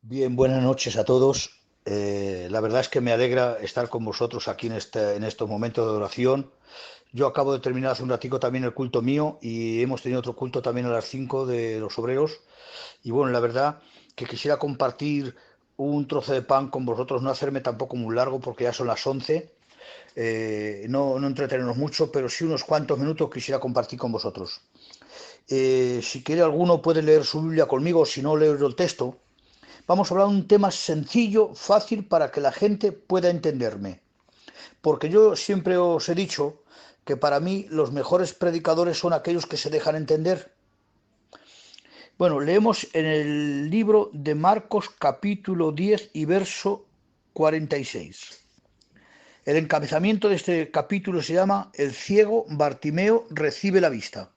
Bien, buenas noches a todos. La verdad es que me alegra estar con vosotros aquí en estos momentos de oración. Yo acabo de terminar hace un ratico también el culto mío y hemos tenido otro culto también a las 5 de los obreros. Y bueno, la verdad que quisiera compartir un trozo de pan con vosotros, no hacerme tampoco muy largo porque ya son las 11. No entretenernos mucho, pero sí unos cuantos minutos quisiera compartir con vosotros. Si quiere alguno puede leer su Biblia conmigo, si no leo el texto. Vamos a hablar de un tema sencillo, fácil, para que la gente pueda entenderme. Porque yo siempre os he dicho que para mí los mejores predicadores son aquellos que se dejan entender. Bueno, leemos en el libro de Marcos capítulo 10 y verso 46. El encabezamiento de este capítulo se llama El ciego Bartimeo recibe la vista.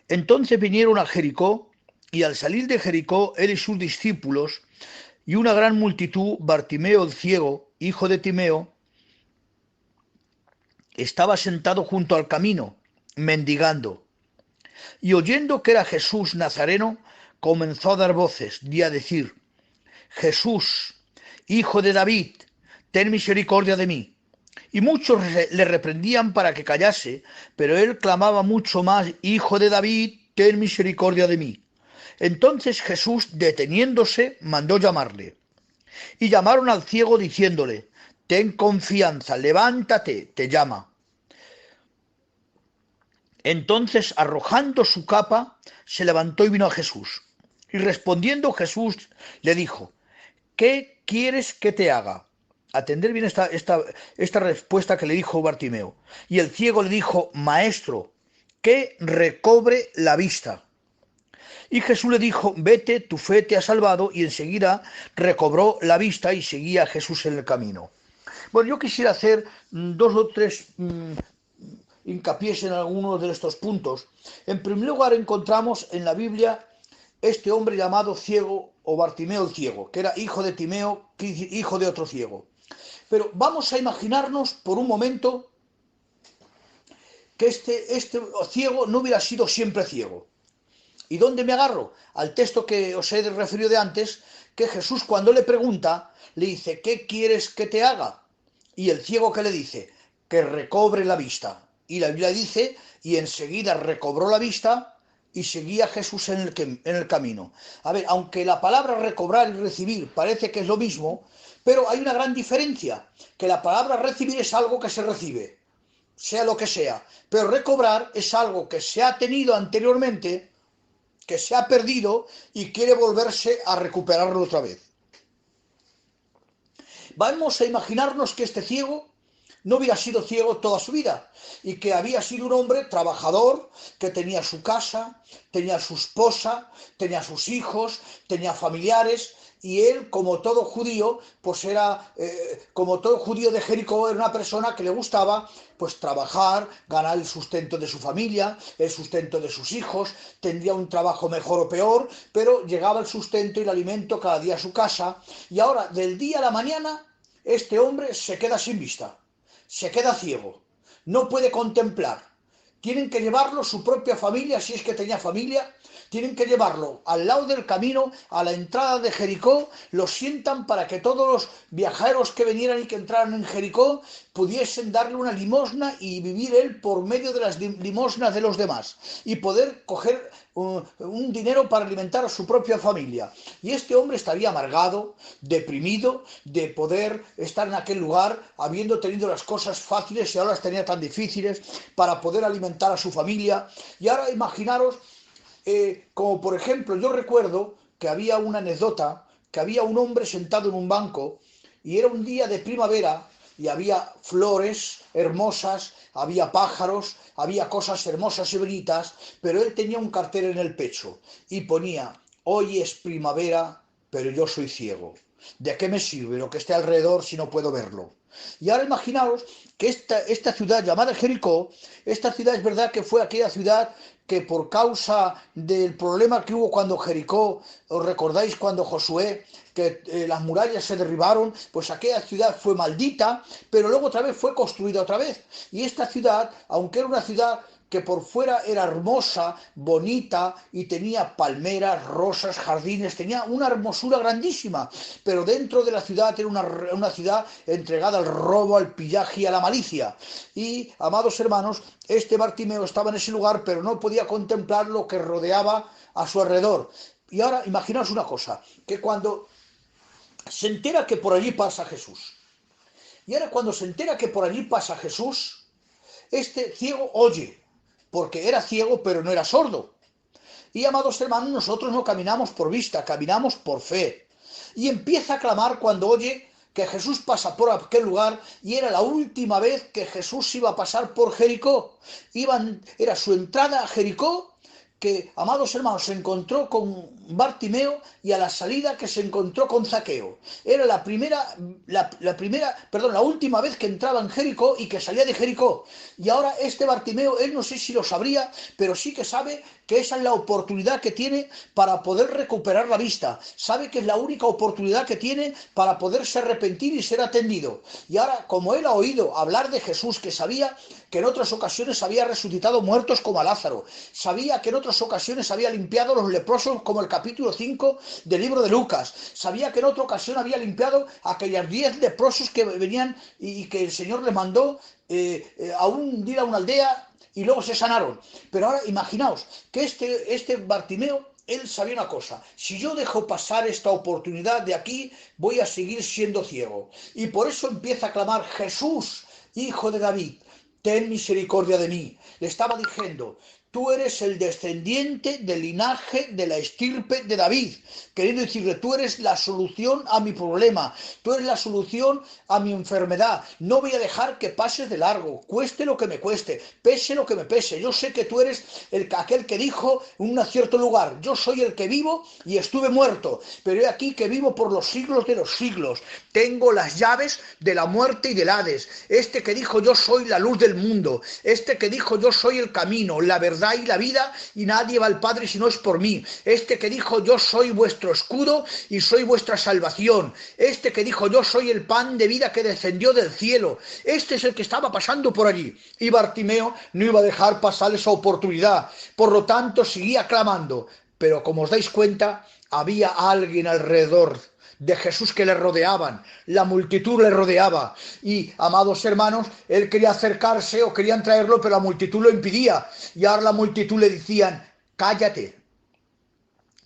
Entonces vinieron a Jericó, y al salir de Jericó él y sus discípulos y una gran multitud, Bartimeo el ciego, hijo de Timeo, estaba sentado junto al camino, mendigando. Y oyendo que era Jesús Nazareno, comenzó a dar voces y a decir: Jesús, hijo de David, ten misericordia de mí. Y muchos le reprendían para que callase, pero él clamaba mucho más: Hijo de David, ten misericordia de mí. Entonces Jesús, deteniéndose, mandó llamarle. Y llamaron al ciego diciéndole: Ten confianza, levántate, te llama. Entonces, arrojando su capa, se levantó y vino a Jesús. Y respondiendo Jesús le dijo: ¿Qué quieres que te haga? Atender bien esta respuesta que le dijo Bartimeo. Y el ciego le dijo: Maestro, que recobre la vista. Y Jesús le dijo: Vete, tu fe te ha salvado. Y enseguida recobró la vista y seguía a Jesús en el camino. Bueno, yo quisiera hacer dos o tres hincapiés en algunos de estos puntos. En primer lugar, encontramos en la Biblia este hombre llamado ciego o Bartimeo el ciego, que era hijo de Timeo, hijo de otro ciego. Pero vamos a imaginarnos por un momento que este ciego no hubiera sido siempre ciego. ¿Y dónde me agarro? Al texto que os he referido de antes, que Jesús, cuando le pregunta, le dice: ¿qué quieres que te haga? Y el ciego, ¿qué le dice? Que recobre la vista. Y la Biblia dice: y enseguida recobró la vista y seguía a Jesús en el camino. A ver, aunque la palabra recobrar y recibir parece que es lo mismo, pero hay una gran diferencia, que la palabra recibir es algo que se recibe, sea lo que sea, pero recobrar es algo que se ha tenido anteriormente, que se ha perdido y quiere volverse a recuperarlo otra vez. Vamos a imaginarnos que este ciego no hubiera sido ciego toda su vida y que había sido un hombre trabajador, que tenía su casa, tenía su esposa, tenía sus hijos, tenía familiares, y él, como todo judío, pues era, como todo judío de Jericó, era una persona que le gustaba pues trabajar, ganar el sustento de su familia, el sustento de sus hijos, tendría un trabajo mejor o peor, pero llegaba el sustento y el alimento cada día a su casa. Y ahora, del día a la mañana, este hombre se queda sin vista, se queda ciego, no puede contemplar. Tienen que llevarlo su propia familia, si es que tenía familia, tienen que llevarlo al lado del camino, a la entrada de Jericó, lo sientan para que todos los viajeros que vinieran y que entraran en Jericó pudiesen darle una limosna y vivir él por medio de las limosnas de los demás y poder coger un dinero para alimentar a su propia familia. Y este hombre estaría amargado, deprimido de poder estar en aquel lugar habiendo tenido las cosas fáciles y ahora las tenía tan difíciles para poder alimentar a su familia. Y ahora imaginaros, como por ejemplo, yo recuerdo que había una anécdota, que había un hombre sentado en un banco y era un día de primavera y había flores hermosas, había pájaros, había cosas hermosas y bonitas, pero él tenía un cartel en el pecho y ponía: hoy es primavera, pero yo soy ciego. ¿De qué me sirve lo que esté alrededor si no puedo verlo? Y ahora imaginaos que esta ciudad llamada Jericó, esta ciudad es verdad que fue aquella ciudad que, por causa del problema que hubo cuando Jericó, os recordáis cuando Josué, que las murallas se derribaron, pues aquella ciudad fue maldita, pero luego otra vez fue construida otra vez. Y esta ciudad, aunque era una ciudad que por fuera era hermosa, bonita y tenía palmeras, rosas, jardines, tenía una hermosura grandísima, pero dentro de la ciudad era una ciudad entregada al robo, al pillaje y a la malicia. Y, amados hermanos, este Bartimeo estaba en ese lugar, pero no podía contemplar lo que rodeaba a su alrededor. Y ahora imaginaos una cosa, que cuando se entera que por allí pasa Jesús, y ahora cuando se entera que por allí pasa Jesús, este ciego oye, porque era ciego pero no era sordo. Y, amados hermanos, nosotros no caminamos por vista, caminamos por fe. Y empieza a clamar cuando oye que Jesús pasa por aquel lugar, y era la última vez que Jesús iba a pasar por Jericó. Era su entrada a Jericó, que, amados hermanos, se encontró con Bartimeo, y a la salida que se encontró con Zaqueo. Era la última vez que entraba en Jericó y que salía de Jericó. Y ahora este Bartimeo, él no sé si lo sabría, pero sí que sabe que esa es la oportunidad que tiene para poder recuperar la vista. Sabe que es la única oportunidad que tiene para poderse arrepentir y ser atendido. Y ahora, como él ha oído hablar de Jesús, que sabía que en otras ocasiones había resucitado muertos como a Lázaro, sabía que en otras ocasiones había limpiado los leprosos como el capítulo 5 del libro de Lucas, sabía que en otra ocasión había limpiado a aquellos 10 leprosos que venían y que el Señor les mandó a ir a una aldea y luego se sanaron. Pero ahora imaginaos que este Bartimeo, él sabía una cosa: si yo dejo pasar esta oportunidad de aquí, voy a seguir siendo ciego. Y por eso empieza a clamar: Jesús, Hijo de David, ten misericordia de mí. Le estaba diciendo: tú eres el descendiente del linaje de la estirpe de David. Queriendo decirle: tú eres la solución a mi problema, tú eres la solución a mi enfermedad. No voy a dejar que pases de largo, cueste lo que me cueste, pese lo que me pese. Yo sé que tú eres aquel que dijo en un cierto lugar: yo soy el que vivo y estuve muerto, pero he aquí que vivo por los siglos de los siglos. Tengo las llaves de la muerte y del Hades. Este que dijo: yo soy la luz del mundo. Este que dijo: yo soy el camino, la verdad y la vida, y nadie va al Padre si no es por mí. Este que dijo: yo soy vuestro escudo y soy vuestra salvación. Este que dijo: yo soy el pan de vida que descendió del cielo. Este es el que estaba pasando por allí. Y Bartimeo no iba a dejar pasar esa oportunidad. Por lo tanto, seguía clamando. Pero, como os dais cuenta, había alguien alrededor de Jesús que le rodeaban, la multitud le rodeaba. Y, amados hermanos, él quería acercarse o querían traerlo, pero la multitud lo impidía. Y ahora la multitud le decían: cállate,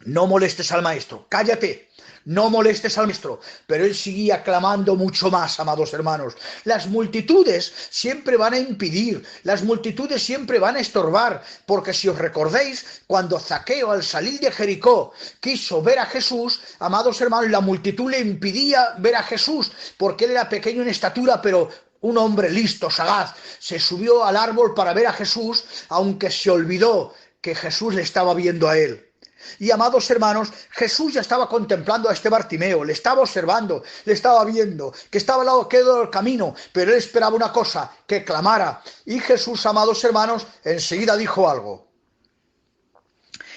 no molestes al maestro, cállate, no molestes al maestro. Pero él seguía clamando mucho más, amados hermanos. Las multitudes siempre van a impedir, las multitudes siempre van a estorbar, porque si os recordáis, cuando Zaqueo, al salir de Jericó, quiso ver a Jesús, amados hermanos, la multitud le impedía ver a Jesús, porque él era pequeño en estatura, pero un hombre listo, sagaz, se subió al árbol para ver a Jesús, aunque se olvidó que Jesús le estaba viendo a él. Y, amados hermanos, Jesús ya estaba contemplando a este Bartimeo, le estaba observando, le estaba viendo, que estaba al lado del camino, pero él esperaba una cosa: que clamara. Y Jesús, amados hermanos, enseguida dijo algo.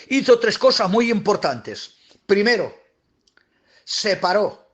Hizo 3 cosas muy importantes. Primero, se paró.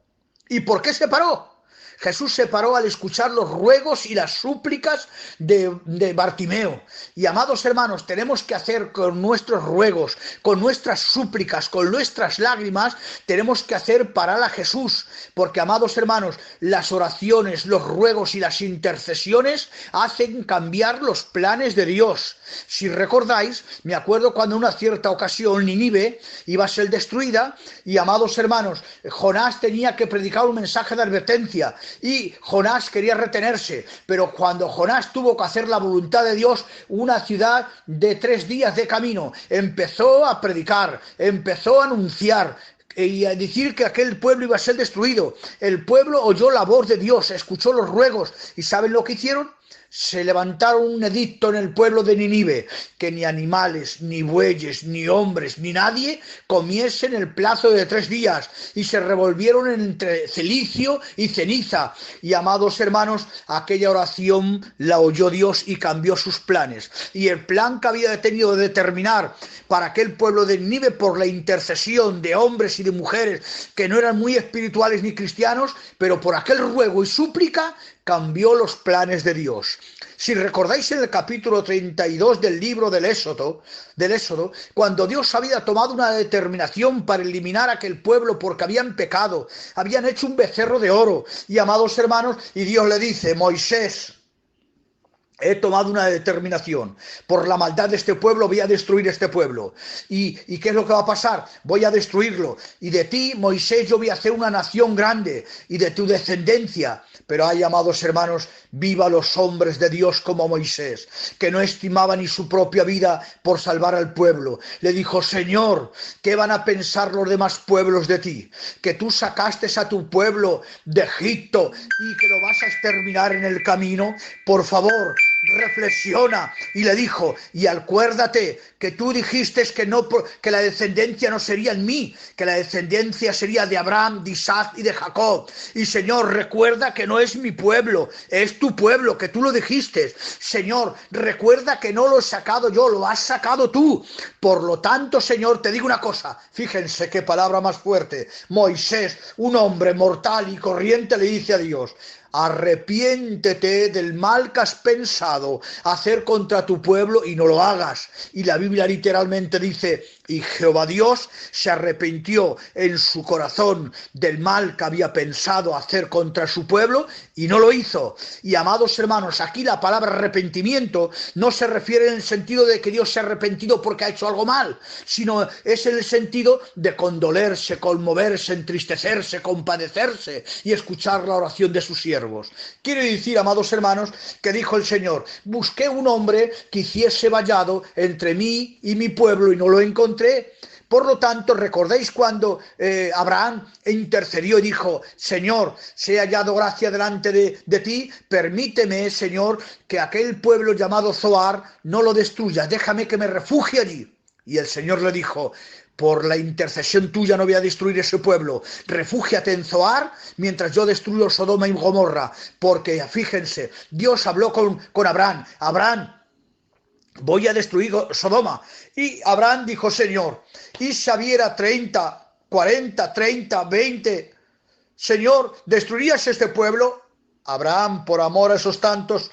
¿Y por qué se paró? Jesús se paró al escuchar los ruegos y las súplicas de Bartimeo. Y, amados hermanos, tenemos que hacer con nuestros ruegos, con nuestras súplicas, con nuestras lágrimas, tenemos que hacer parar a Jesús. Porque, amados hermanos, las oraciones, los ruegos y las intercesiones hacen cambiar los planes de Dios. Si recordáis, me acuerdo cuando en una cierta ocasión Nínive iba a ser destruida y, amados hermanos, Jonás tenía que predicar un mensaje de advertencia. Y Jonás quería retenerse, pero cuando Jonás tuvo que hacer la voluntad de Dios, una ciudad de 3 días de camino, empezó a predicar, empezó a anunciar y a decir que aquel pueblo iba a ser destruido. El pueblo oyó la voz de Dios, escuchó los ruegos, y ¿saben lo que hicieron? Se levantaron un edicto en el pueblo de Nínive, que ni animales, ni bueyes, ni hombres, ni nadie comiesen el plazo de 3 días, y se revolvieron entre cilicio y ceniza. Y, amados hermanos, aquella oración la oyó Dios y cambió sus planes. Y el plan que había tenido de determinar para aquel pueblo de Nínive, por la intercesión de hombres y de mujeres que no eran muy espirituales ni cristianos, pero por aquel ruego y súplica, cambió los planes de Dios. Si recordáis en el capítulo 32 del libro del Éxodo, cuando Dios había tomado una determinación para eliminar a aquel pueblo porque habían pecado, habían hecho un becerro de oro, y amados hermanos, y Dios le dice: Moisés, he tomado una determinación. Por la maldad de este pueblo voy a destruir este pueblo. ¿Y qué es lo que va a pasar? Voy a destruirlo. Y de ti, Moisés, yo voy a hacer una nación grande, y de tu descendencia. Pero hay, amados hermanos, viva los hombres de Dios como Moisés, que no estimaba ni su propia vida por salvar al pueblo. Le dijo: Señor, ¿qué van a pensar los demás pueblos de ti? Que tú sacaste a tu pueblo de Egipto y que lo vas a exterminar en el camino. Por favor, reflexiona. Y le dijo: y acuérdate que tú dijiste que la descendencia no sería en mí, que la descendencia sería de Abraham, de Isaac y de Jacob. Y Señor, recuerda que no es mi pueblo, es tu pueblo, que tú lo dijiste. Señor, recuerda que no lo he sacado yo, lo has sacado tú. Por lo tanto, Señor, te digo una cosa. Fíjense qué palabra más fuerte. Moisés, un hombre mortal y corriente, le dice a Dios: arrepiéntete del mal que has pensado hacer contra tu pueblo y no lo hagas. Y la Biblia literalmente dice: y Jehová Dios se arrepintió en su corazón del mal que había pensado hacer contra su pueblo y no lo hizo. Y amados hermanos, aquí la palabra arrepentimiento no se refiere en el sentido de que Dios se ha arrepentido porque ha hecho algo mal, sino es en el sentido de condolerse, conmoverse, entristecerse, compadecerse y escuchar la oración de sus siervos. Quiere decir, amados hermanos, que dijo el Señor: busqué un hombre que hiciese vallado entre mí y mi pueblo y no lo encontré. Por lo tanto, ¿recordáis cuando Abraham intercedió y dijo: Señor, sea hallado gracia delante de ti? Permíteme, Señor, que aquel pueblo llamado Zoar no lo destruya, déjame que me refugie allí. Y el Señor le dijo: por la intercesión tuya no voy a destruir ese pueblo, refúgiate en Zoar mientras yo destruyo Sodoma y Gomorra. Porque fíjense, Dios habló con Abraham: Abraham, voy a destruir Sodoma. Y Abraham dijo: Señor, y si hubiera 30, 40, 30, 20, Señor, ¿destruirías este pueblo? Abraham, por amor a esos tantos,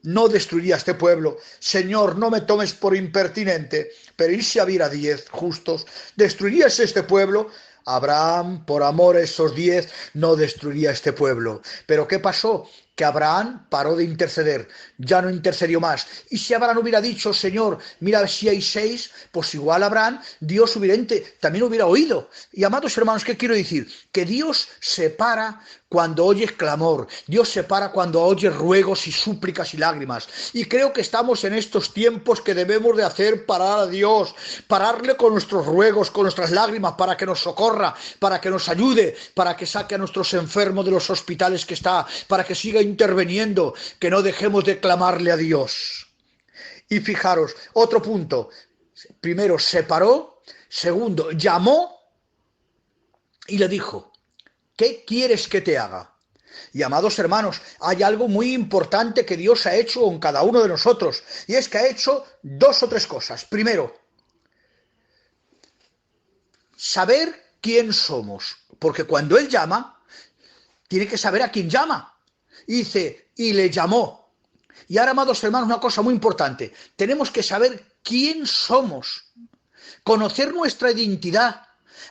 no destruiría este pueblo. Señor, no me tomes por impertinente, pero ¿y si hubiera 10 justos? ¿Destruirías este pueblo? Abraham, por amor a esos 10, no destruiría este pueblo. Pero ¿qué pasó? Que Abraham paró de interceder, ya no intercedió más. Y si Abraham hubiera dicho: Señor, mira si hay 6, pues igual Abraham, Dios también hubiera oído. Y amados hermanos, ¿qué quiero decir? Que Dios se para cuando oyes clamor, Dios se para cuando oyes ruegos y súplicas y lágrimas. Y creo que estamos en estos tiempos que debemos de hacer parar a Dios, pararle con nuestros ruegos, con nuestras lágrimas, para que nos socorra, para que nos ayude, para que saque a nuestros enfermos de los hospitales que está, para que siga interviniendo, que no dejemos de clamarle a Dios. Y fijaros, otro punto: primero separó, segundo llamó y le dijo: ¿qué quieres que te haga? Y amados hermanos, hay algo muy importante que Dios ha hecho con cada uno de nosotros, y es que ha hecho 2 o 3 cosas. Primero, saber quién somos, porque cuando Él llama, tiene que saber a quién llama. Y dice: y le llamó. Y ahora, amados hermanos, una cosa muy importante: tenemos que saber quién somos, conocer nuestra identidad,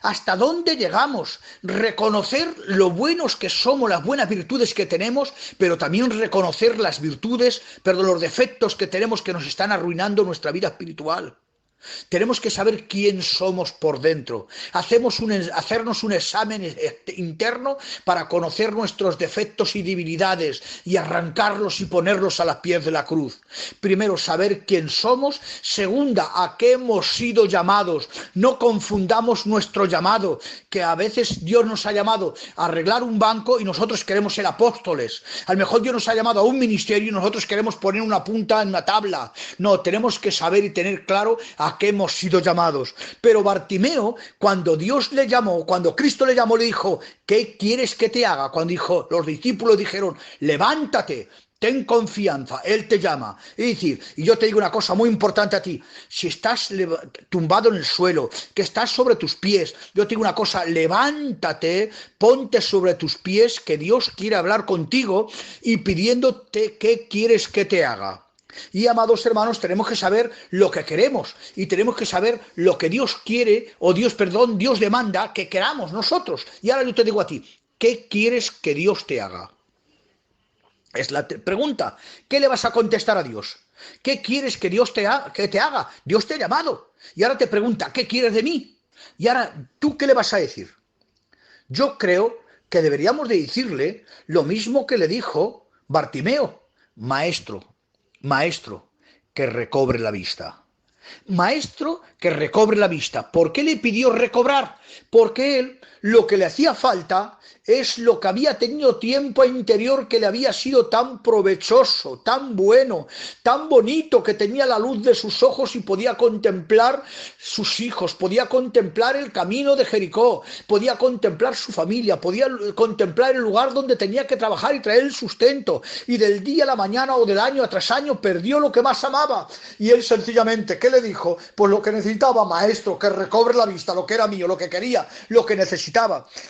hasta dónde llegamos, reconocer lo buenos que somos, las buenas virtudes que tenemos, pero también reconocer las virtudes, los defectos que tenemos que nos están arruinando nuestra vida espiritual. Tenemos que saber quién somos por dentro, hacernos un examen interno para conocer nuestros defectos y debilidades y arrancarlos y ponerlos a los pies de la cruz. Primero, saber quién somos. Segunda, a qué hemos sido llamados. No confundamos nuestro llamado, que a veces Dios nos ha llamado a arreglar un banco y nosotros queremos ser apóstoles. A lo mejor Dios nos ha llamado a un ministerio y nosotros queremos poner una punta en una tabla. No, tenemos que saber y tener claro a qué hemos sido llamados. Pero Bartimeo, cuando Dios le llamó, cuando Cristo le llamó, le dijo: ¿qué quieres que te haga? Cuando los discípulos dijeron: levántate, Ten confianza, Él te llama. Es decir, y yo te digo una cosa muy importante a ti, si estás tumbado en el suelo, que estás sobre tus pies, yo te digo una cosa, levántate, ponte sobre tus pies, que Dios quiere hablar contigo y pidiéndote qué quieres que te haga. Y amados hermanos, tenemos que saber lo que queremos y tenemos que saber lo que Dios quiere, o Dios demanda que queramos nosotros. Y ahora yo te digo a ti, ¿qué quieres que Dios te haga? Es la pregunta. ¿Qué le vas a contestar a Dios? ¿Qué quieres que Dios que te haga? Dios te ha llamado. Y ahora te pregunta, ¿qué quieres de mí? Y ahora, ¿tú qué le vas a decir? Yo creo que deberíamos de decirle lo mismo que le dijo Bartimeo. Maestro, maestro, que recobre la vista. Maestro, que recobre la vista. ¿Por qué le pidió recobrar? Porque él lo que le hacía falta es lo que había tenido tiempo interior, que le había sido tan provechoso, tan bueno, tan bonito, que tenía la luz de sus ojos y podía contemplar sus hijos, podía contemplar el camino de Jericó, podía contemplar su familia, podía contemplar el lugar donde tenía que trabajar y traer el sustento, y del día a la mañana o del año tras año perdió lo que más amaba. Y él sencillamente, ¿qué le dijo? Pues lo que necesitaba, maestro, que recobre la vista, lo que era mío, lo que quería, lo que necesitaba.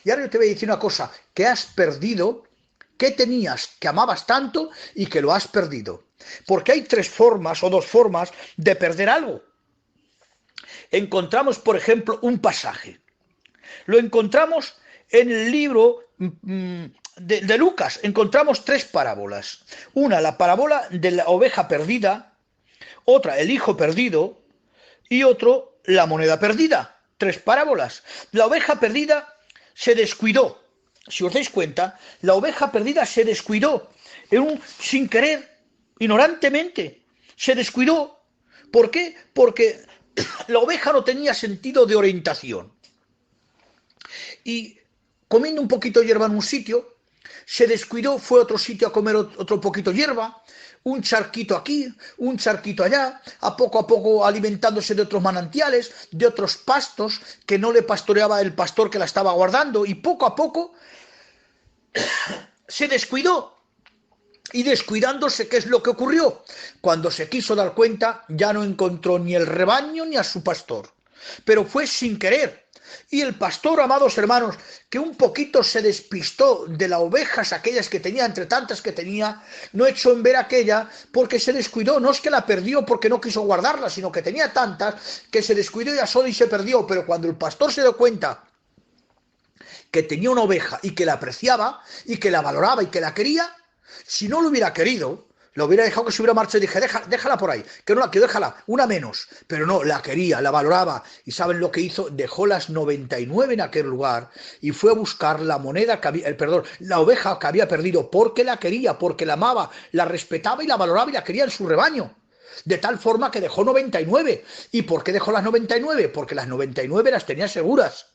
Y ahora yo te voy a decir una cosa, que has perdido, que tenías, que amabas tanto y que lo has perdido. Porque hay tres formas o dos formas de perder algo. Encontramos, por ejemplo, un pasaje. Lo encontramos en el libro de Lucas. Encontramos tres parábolas. Una, la parábola de la oveja perdida. Otra, el hijo perdido. Y otro, la moneda perdida. Tres parábolas. La oveja perdida se descuidó. Si os dais cuenta, la oveja perdida se descuidó sin querer, ignorantemente. Se descuidó. ¿Por qué? Porque la oveja no tenía sentido de orientación. Y comiendo un poquito de hierba en un sitio, se descuidó, fue a otro sitio a comer otro poquito de hierba, un charquito aquí, un charquito allá, a poco alimentándose de otros manantiales, de otros pastos que no le pastoreaba el pastor que la estaba guardando, y poco a poco se descuidó. Y descuidándose, ¿qué es lo que ocurrió? Cuando se quiso dar cuenta, ya no encontró ni el rebaño ni a su pastor. Pero fue sin querer. Y el pastor, amados hermanos, que un poquito se despistó de las ovejas, aquellas que tenía, entre tantas que tenía, no echó en ver aquella porque se descuidó. No es que la perdió porque no quiso guardarla, sino que tenía tantas que se descuidó ya solo y se perdió. Pero cuando el pastor se dio cuenta que tenía una oveja y que la apreciaba y que la valoraba y que la quería, si no lo hubiera querido, lo hubiera dejado que se hubiera marchado y dije, déjala por ahí, que no la quiero, déjala, una menos. Pero no, la quería, la valoraba. ¿Y saben lo que hizo? Dejó las 99 en aquel lugar y fue a buscar la moneda que había, la oveja que había perdido, porque la quería, porque la amaba, la respetaba y la valoraba y la quería en su rebaño. De tal forma que dejó 99. ¿Y por qué dejó las 99? Porque las 99 las tenía seguras.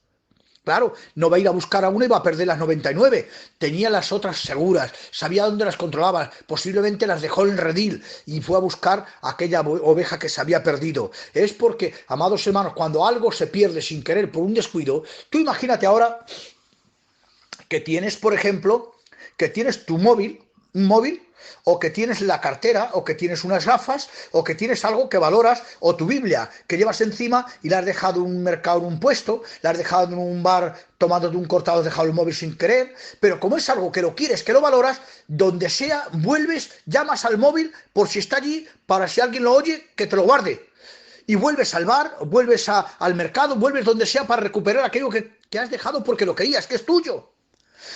Claro, no va a ir a buscar a una y va a perder las 99. Tenía las otras seguras, sabía dónde las controlaba, posiblemente las dejó en el redil y fue a buscar aquella oveja que se había perdido. Es porque, amados hermanos, cuando algo se pierde sin querer por un descuido, tú imagínate ahora que tienes, por ejemplo, que tienes tu móvil, un móvil, o que tienes la cartera, o que tienes unas gafas, o que tienes algo que valoras, o tu Biblia que llevas encima y la has dejado en un mercado, en un puesto, la has dejado en un bar tomándote un cortado, has dejado el móvil sin querer, pero como es algo que lo quieres, que lo valoras, donde sea, vuelves, llamas al móvil por si está allí, para si alguien lo oye, que te lo guarde. Y vuelves al bar, vuelves al mercado, vuelves donde sea para recuperar aquello que has dejado porque lo querías, que es tuyo.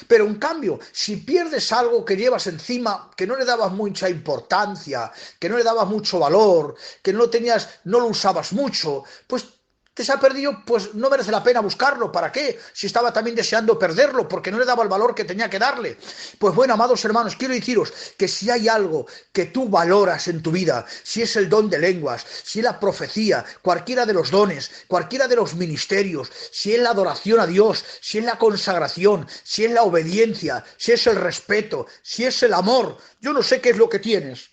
Pero en cambio, si pierdes algo que llevas encima, que no le dabas mucha importancia, que no le dabas mucho valor, que no lo usabas mucho, pues te se ha perdido, pues no merece la pena buscarlo. ¿Para qué? Si estaba también deseando perderlo, porque no le daba el valor que tenía que darle. Pues bueno, amados hermanos, quiero deciros que si hay algo que tú valoras en tu vida, si es el don de lenguas, si es la profecía, cualquiera de los dones, cualquiera de los ministerios, si es la adoración a Dios, si es la consagración, si es la obediencia, si es el respeto, si es el amor, yo no sé qué es lo que tienes.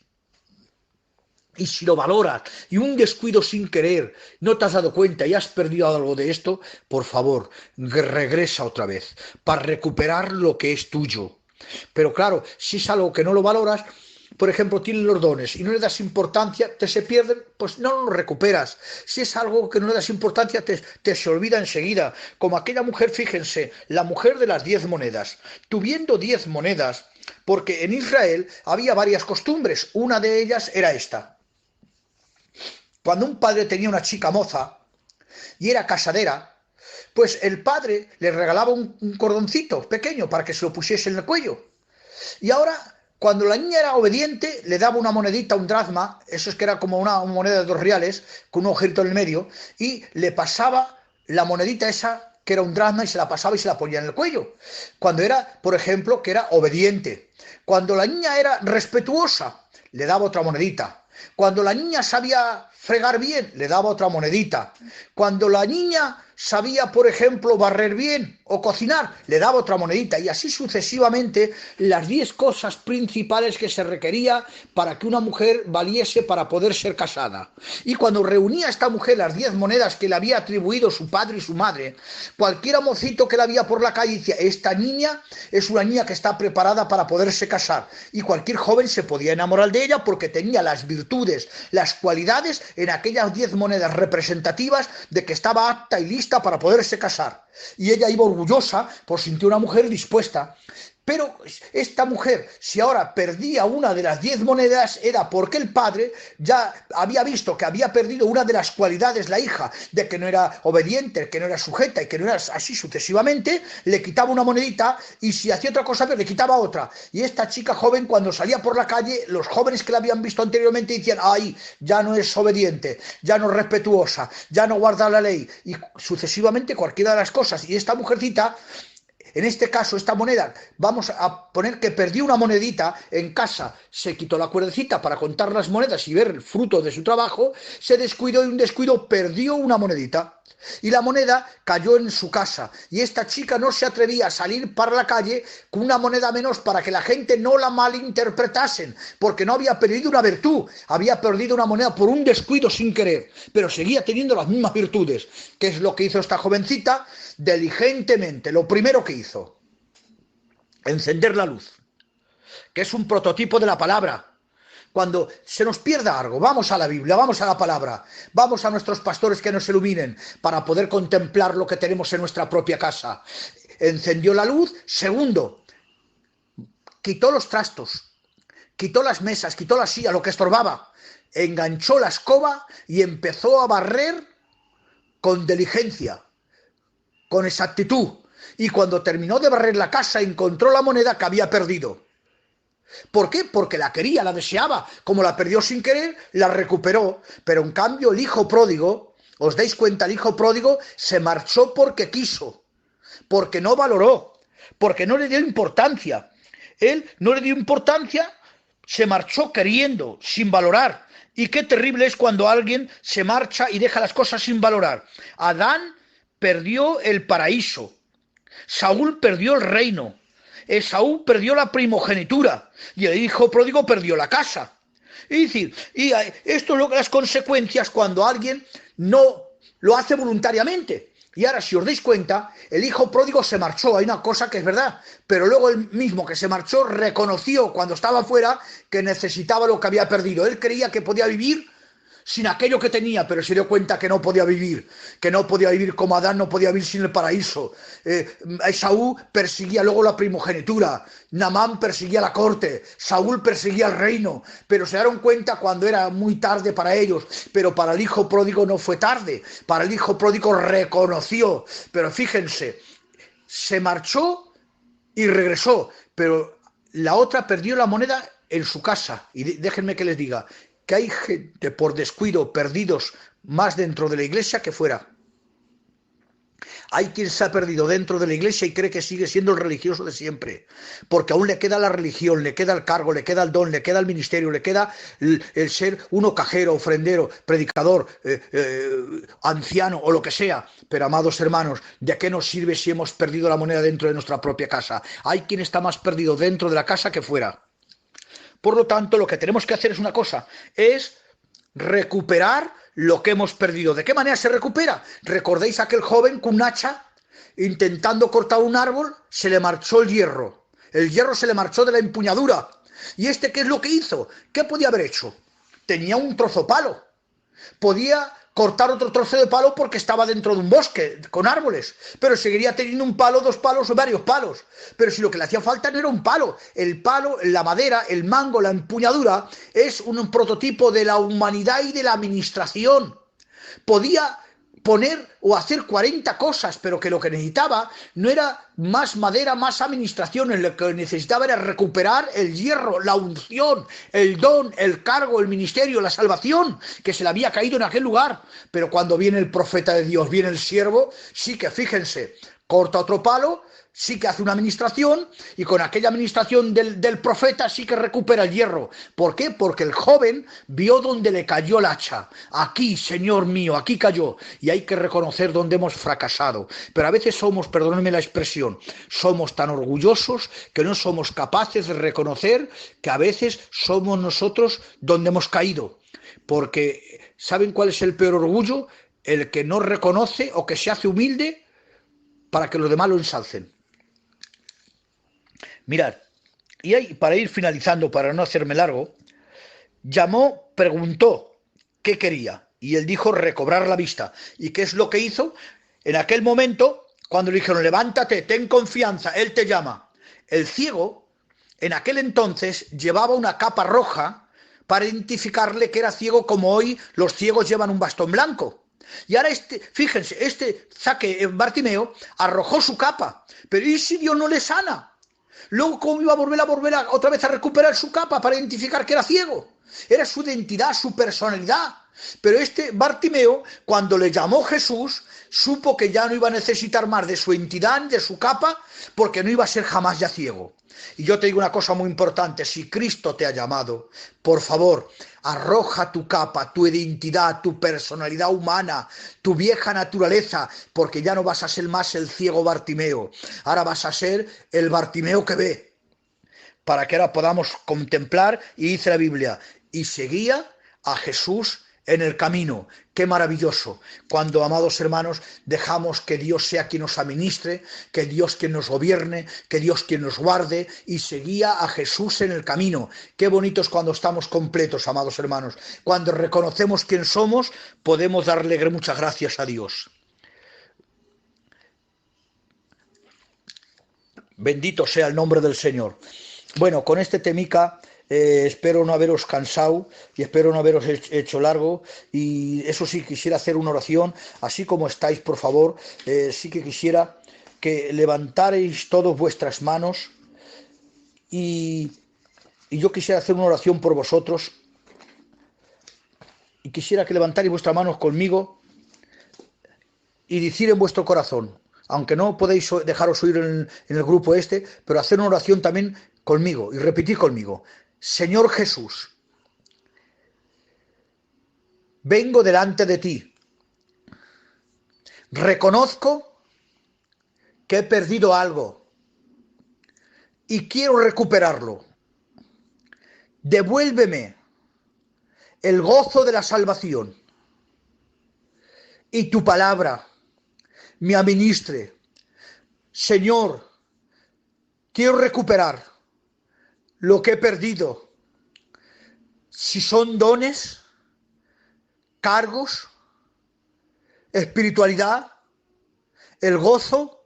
Y si lo valoras y un descuido sin querer, no te has dado cuenta y has perdido algo de esto, por favor, regresa otra vez para recuperar lo que es tuyo. Pero claro, si es algo que no lo valoras, por ejemplo, tiene los dones y no le das importancia, te se pierden, pues no los recuperas. Si es algo que no le das importancia, te se olvida enseguida. Como aquella mujer, fíjense, la mujer de las 10 monedas. Tuviendo 10 monedas, porque en Israel había varias costumbres, una de ellas era esta. Cuando un padre tenía una chica moza y era casadera, pues el padre le regalaba un cordoncito pequeño para que se lo pusiese en el cuello. Y ahora, cuando la niña era obediente, le daba una monedita, un dracma, eso es que era como una moneda de 2 reales, con un agujerito en el medio, y le pasaba la monedita esa, que era un dracma, y se la pasaba y se la ponía en el cuello. Cuando era, por ejemplo, que era obediente. Cuando la niña era respetuosa, le daba otra monedita. Cuando la niña sabía fregar bien, le daba otra monedita. Cuando la niña sabía, por ejemplo, barrer bien o cocinar, le daba otra monedita. Y así sucesivamente las 10 cosas principales que se requería para que una mujer valiese para poder ser casada. Y cuando reunía esta mujer las 10 monedas que le había atribuido su padre y su madre, cualquier mocito que la veía por la calle decía, esta niña es una niña que está preparada para poderse casar. Y cualquier joven se podía enamorar de ella porque tenía las virtudes, las cualidades en aquellas 10 monedas representativas de que estaba apta y lista para poderse casar. Y ella iba orgullosa por sentir una mujer dispuesta. Pero esta mujer, si ahora perdía una de las 10 monedas, era porque el padre ya había visto que había perdido una de las cualidades, la hija, de que no era obediente, que no era sujeta y que no era así sucesivamente, le quitaba una monedita y si hacía otra cosa, le quitaba otra. Y esta chica joven, cuando salía por la calle, los jóvenes que la habían visto anteriormente decían, ay, ya no es obediente, ya no es respetuosa, ya no guarda la ley, y sucesivamente cualquiera de las cosas. Y esta mujercita, en este caso, esta moneda, vamos a poner que perdió una monedita en casa, se quitó la cuerdecita para contar las monedas y ver el fruto de su trabajo, se descuidó y un descuido perdió una monedita. Y la moneda cayó en su casa. Y esta chica no se atrevía a salir para la calle con una moneda menos para que la gente no la malinterpretasen, porque no había perdido una virtud, había perdido una moneda por un descuido sin querer, pero seguía teniendo las mismas virtudes. ¿Qué es lo que hizo esta jovencita? Diligentemente, lo primero que hizo, encender la luz, que es un prototipo de la palabra. Cuando se nos pierda algo, vamos a la Biblia, vamos a la palabra, vamos a nuestros pastores que nos iluminen para poder contemplar lo que tenemos en nuestra propia casa. Encendió la luz. Segundo, quitó los trastos, quitó las mesas, quitó la silla, lo que estorbaba, enganchó la escoba y empezó a barrer con diligencia, con exactitud. Y cuando terminó de barrer la casa, encontró la moneda que había perdido. ¿Por qué? Porque la quería, la deseaba. Como la perdió sin querer, la recuperó. Pero en cambio el hijo pródigo, ¿os dais cuenta? El hijo pródigo se marchó porque quiso, porque no valoró, porque no le dio importancia. Él no le dio importancia, se marchó queriendo, sin valorar. Y qué terrible es cuando alguien se marcha y deja las cosas sin valorar. Adán perdió el paraíso. Saúl perdió el reino. Esaú perdió la primogenitura y el hijo pródigo perdió la casa. Es decir, y esto es lo que las consecuencias cuando alguien no lo hace voluntariamente. Y ahora, si os dais cuenta, el hijo pródigo se marchó, hay una cosa que es verdad, pero luego él mismo que se marchó reconoció cuando estaba fuera que necesitaba lo que había perdido. Él creía que podía vivir sin aquello que tenía, pero se dio cuenta que no podía vivir como Adán no podía vivir sin el paraíso. Esaú perseguía luego la primogenitura, Naamán perseguía la corte, Saúl perseguía el reino, pero se dieron cuenta cuando era muy tarde para ellos. Pero para el hijo pródigo no fue tarde, para el hijo pródigo reconoció. Pero fíjense, se marchó y regresó, pero la otra perdió la moneda en su casa. Y déjenme que les diga que hay gente por descuido perdidos más dentro de la iglesia que fuera. Hay quien se ha perdido dentro de la iglesia y cree que sigue siendo el religioso de siempre, porque aún le queda la religión, le queda el cargo, le queda el don, le queda el ministerio, le queda el ser uno cajero, ofrendero, predicador, anciano o lo que sea. Pero, amados hermanos, ¿de qué nos sirve si hemos perdido la moneda dentro de nuestra propia casa? Hay quien está más perdido dentro de la casa que fuera. Por lo tanto, lo que tenemos que hacer es una cosa, es recuperar lo que hemos perdido. ¿De qué manera se recupera? ¿Recordáis a aquel joven con un hacha intentando cortar un árbol? Se le marchó el hierro se le marchó de la empuñadura. ¿Y este qué es lo que hizo? ¿Qué podía haber hecho? Tenía un trozo palo. Podía cortar otro trozo de palo porque estaba dentro de un bosque con árboles, pero seguiría teniendo un palo, dos palos o varios palos. Pero si lo que le hacía falta no era un palo, el palo, la madera, el mango, la empuñadura es un prototipo de la humanidad y de la administración. Podía poner o hacer 40 cosas, pero que lo que necesitaba no era más madera, más administración, lo que necesitaba era recuperar el hierro, la unción, el don, el cargo, el ministerio, la salvación que se le había caído en aquel lugar. Pero cuando viene el profeta de Dios, viene el siervo, sí que fíjense, corta otro palo, sí que hace una administración y con aquella administración del profeta sí que recupera el hierro. ¿Por qué? Porque el joven vio donde le cayó el hacha. Aquí, Señor mío, aquí cayó. Y hay que reconocer dónde hemos fracasado. Pero a veces somos, perdónenme la expresión, somos tan orgullosos que no somos capaces de reconocer que a veces somos nosotros donde hemos caído. Porque ¿saben cuál es el peor orgullo? El que no reconoce o que se hace humilde para que los demás lo ensalcen. Mirad, y ahí, para ir finalizando, para no hacerme largo, preguntó qué quería, y él dijo recobrar la vista. ¿Y qué es lo que hizo? En aquel momento, cuando le dijeron levántate, ten confianza, él te llama. El ciego, en aquel entonces, llevaba una capa roja para identificarle que era ciego, como hoy los ciegos llevan un bastón blanco. Y ahora fíjense, Bartimeo arrojó su capa, pero ¿y si Dios no le sana? Luego, ¿cómo iba a volver otra vez a recuperar su capa para identificar que era ciego? Era su identidad, su personalidad. Pero Bartimeo, cuando le llamó Jesús, supo que ya no iba a necesitar más de su entidad, de su capa, porque no iba a ser jamás ya ciego. Y yo te digo una cosa muy importante, si Cristo te ha llamado, por favor, arroja tu capa, tu identidad, tu personalidad humana, tu vieja naturaleza, porque ya no vas a ser más el ciego Bartimeo, ahora vas a ser el Bartimeo que ve, para que ahora podamos contemplar, y dice la Biblia, y seguía a Jesús en el camino. Qué maravilloso cuando, amados hermanos, dejamos que Dios sea quien nos administre, que Dios quien nos gobierne, que Dios quien nos guarde, y seguía a Jesús en el camino. Qué bonito es cuando estamos completos, amados hermanos. Cuando reconocemos quién somos, podemos darle muchas gracias a Dios. Bendito sea el nombre del Señor. Bueno, con este temica espero no haberos cansado y espero no haberos hecho largo, y eso sí, quisiera hacer una oración, así como estáis, por favor, sí que quisiera que levantarais todas vuestras manos y yo quisiera hacer una oración por vosotros, y quisiera que levantarais vuestras manos conmigo y decir en vuestro corazón, aunque no podéis dejaros oír en el grupo pero hacer una oración también conmigo y repetir conmigo: Señor Jesús, vengo delante de ti. Reconozco que he perdido algo y quiero recuperarlo. Devuélveme el gozo de la salvación y tu palabra me administre. Señor, quiero recuperar lo que he perdido. Si son dones, cargos, espiritualidad, el gozo,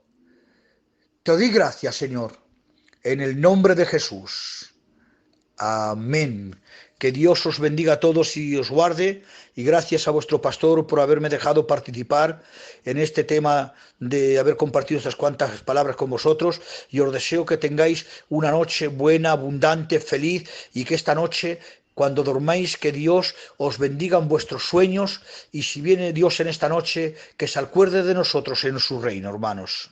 te doy gracias, Señor, en el nombre de Jesús. Amén. Que Dios os bendiga a todos y os guarde, y gracias a vuestro pastor por haberme dejado participar en este tema, de haber compartido estas cuantas palabras con vosotros, y os deseo que tengáis una noche buena, abundante, feliz, y que esta noche, cuando dormáis, que Dios os bendiga en vuestros sueños, y si viene Dios en esta noche, que se acuerde de nosotros en su reino, hermanos.